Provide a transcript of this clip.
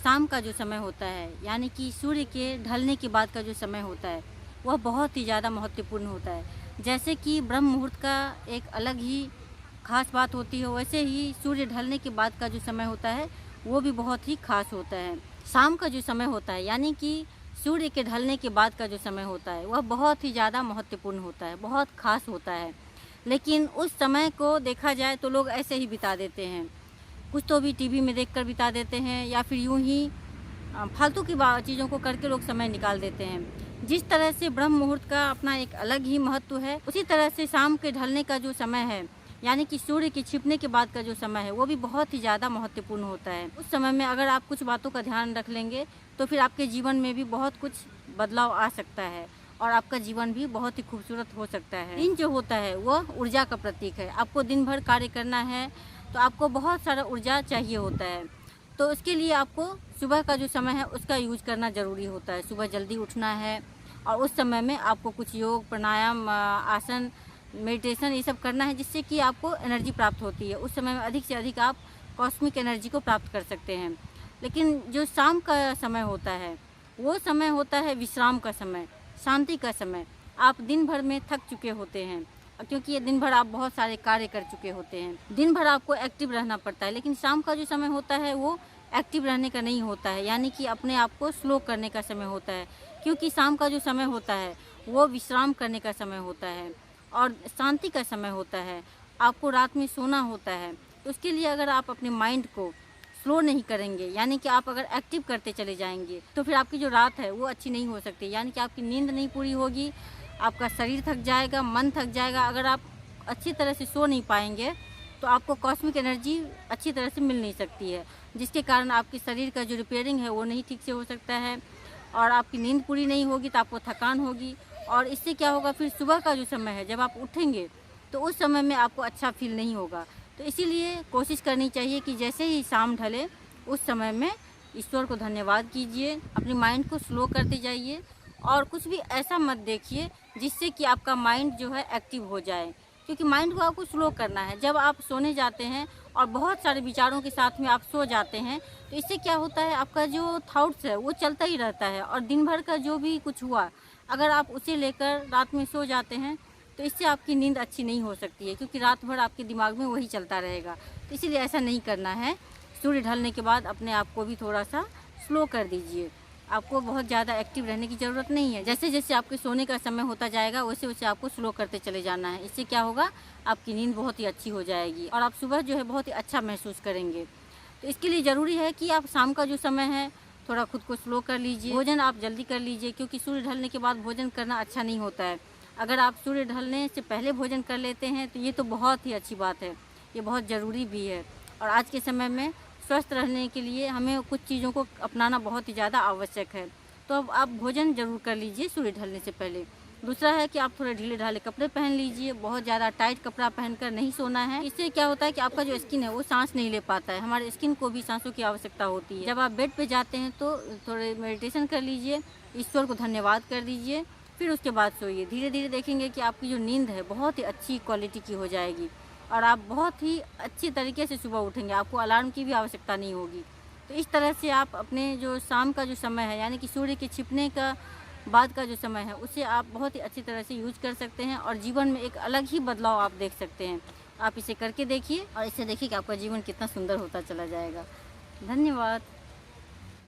शाम का जो समय होता है यानी कि सूर्य के ढलने के बाद का जो समय होता है वह बहुत ही ज़्यादा महत्वपूर्ण होता है। जैसे कि ब्रह्म मुहूर्त का एक अलग ही ख़ास बात होती है, वैसे ही सूर्य ढलने के बाद का जो समय होता है वो भी बहुत ही ख़ास होता है। शाम का जो समय होता है यानी कि सूर्य के ढलने के बाद का जो समय होता है वह बहुत ही ज़्यादा महत्वपूर्ण होता है, बहुत ख़ास होता है। लेकिन उस समय को देखा जाए तो लोग ऐसे ही बिता देते हैं, कुछ तो भी टीवी में देखकर बिता देते हैं या फिर यूं ही फालतू की चीज़ों को करके लोग समय निकाल देते हैं। जिस तरह से ब्रह्म मुहूर्त का अपना एक अलग ही महत्व है, उसी तरह से शाम के ढलने का जो समय है यानी कि सूर्य के छिपने के बाद का जो समय है वो भी बहुत ही ज़्यादा महत्वपूर्ण होता है। उस समय में अगर आप कुछ बातों का ध्यान रख लेंगे तो फिर आपके जीवन में भी बहुत कुछ बदलाव आ सकता है और आपका जीवन भी बहुत ही खूबसूरत हो सकता है। दिन जो होता है वह ऊर्जा का प्रतीक है। आपको दिन भर कार्य करना है तो आपको बहुत सारा ऊर्जा चाहिए होता है, तो उसके लिए आपको सुबह का जो समय है उसका यूज करना ज़रूरी होता है। सुबह जल्दी उठना है और उस समय में आपको कुछ योग, प्राणायाम, आसन, मेडिटेशन ये सब करना है जिससे कि आपको एनर्जी प्राप्त होती है। उस समय में अधिक से अधिक आप कॉस्मिक एनर्जी को प्राप्त कर सकते हैं। लेकिन जो शाम का समय होता है वो समय होता है विश्राम का समय, शांति का समय। आप दिन भर में थक चुके होते हैं क्योंकि ये दिन भर आप बहुत सारे कार्य कर चुके होते हैं। दिन भर आपको एक्टिव रहना पड़ता है, लेकिन शाम का जो समय होता है वो एक्टिव रहने का नहीं होता है, यानी कि अपने आप को स्लो करने का समय होता है। क्योंकि शाम का जो समय होता है वो विश्राम करने का समय होता है और शांति का समय होता है। आपको रात में सोना होता है, तो उसके लिए अगर आप अपने माइंड को स्लो नहीं करेंगे, यानी कि आप अगर एक्टिव करते चले जाएंगे तो फिर आपकी जो रात है वो अच्छी नहीं हो सकती, यानी कि आपकी नींद नहीं पूरी होगी, आपका शरीर थक जाएगा, मन थक जाएगा। अगर आप अच्छी तरह से सो नहीं पाएंगे तो आपको कॉस्मिक एनर्जी अच्छी तरह से मिल नहीं सकती है, जिसके कारण आपके शरीर का जो रिपेयरिंग है वो नहीं ठीक से हो सकता है और आपकी नींद पूरी नहीं होगी तो आपको थकान होगी। और इससे क्या होगा, फिर सुबह का जो समय है जब आप उठेंगे तो उस समय में आपको अच्छा फील नहीं होगा। तो इसीलिए कोशिश करनी चाहिए कि जैसे ही शाम ढले उस समय में ईश्वर को धन्यवाद कीजिए, अपने माइंड को स्लो करते जाइए और कुछ भी ऐसा मत देखिए जिससे कि आपका माइंड जो है एक्टिव हो जाए, क्योंकि माइंड को आपको स्लो करना है। जब आप सोने जाते हैं और बहुत सारे विचारों के साथ में आप सो जाते हैं तो इससे क्या होता है, आपका जो थॉट्स है वो चलता ही रहता है और दिन भर का जो भी कुछ हुआ अगर आप उसे लेकर रात में सो जाते हैं तो इससे आपकी नींद अच्छी नहीं हो सकती है, क्योंकि रात भर आपके दिमाग में वही चलता रहेगा। तो इसीलिए ऐसा नहीं करना है। सूर्य ढलने के बाद अपने आप को भी थोड़ा सा स्लो कर दीजिए। आपको बहुत ज़्यादा एक्टिव रहने की ज़रूरत नहीं है। जैसे जैसे आपके सोने का समय होता जाएगा वैसे वैसे आपको स्लो करते चले जाना है। इससे क्या होगा, आपकी नींद बहुत ही अच्छी हो जाएगी और आप सुबह जो है बहुत ही अच्छा महसूस करेंगे। तो इसके लिए ज़रूरी है कि आप शाम का जो समय है थोड़ा खुद को स्लो कर लीजिए। भोजन आप जल्दी कर लीजिए, क्योंकि सूर्य ढलने के बाद भोजन करना अच्छा नहीं होता है। अगर आप सूर्य ढलने से पहले भोजन कर लेते हैं तो ये तो बहुत ही अच्छी बात है, ये बहुत ज़रूरी भी है। और आज के समय में स्वस्थ रहने के लिए हमें कुछ चीज़ों को अपनाना बहुत ही ज़्यादा आवश्यक है। तो अब आप भोजन ज़रूर कर लीजिए सूर्य ढलने से पहले। दूसरा है कि आप थोड़े ढीले ढाले कपड़े पहन लीजिए, बहुत ज़्यादा टाइट कपड़ा पहनकर नहीं सोना है। इससे क्या होता है कि आपका जो स्किन है वो सांस नहीं ले पाता है। हमारे स्किन को भी सांसों की आवश्यकता होती है। जब आप बेड पे जाते हैं तो थोड़े मेडिटेशन कर लीजिए, ईश्वर को धन्यवाद कर दीजिए, फिर उसके बाद सोइए। धीरे धीरे देखेंगे कि आपकी जो नींद है बहुत ही अच्छी क्वालिटी की हो जाएगी और आप बहुत ही अच्छी तरीके से सुबह उठेंगे, आपको अलार्म की भी आवश्यकता नहीं होगी। तो इस तरह से आप अपने जो शाम का जो समय है यानी कि सूर्य के छिपने का बाद का जो समय है उसे आप बहुत ही अच्छी तरह से यूज कर सकते हैं और जीवन में एक अलग ही बदलाव आप देख सकते हैं। आप इसे करके देखिए और इससे देखिए कि आपका जीवन कितना सुंदर होता चला जाएगा। धन्यवाद।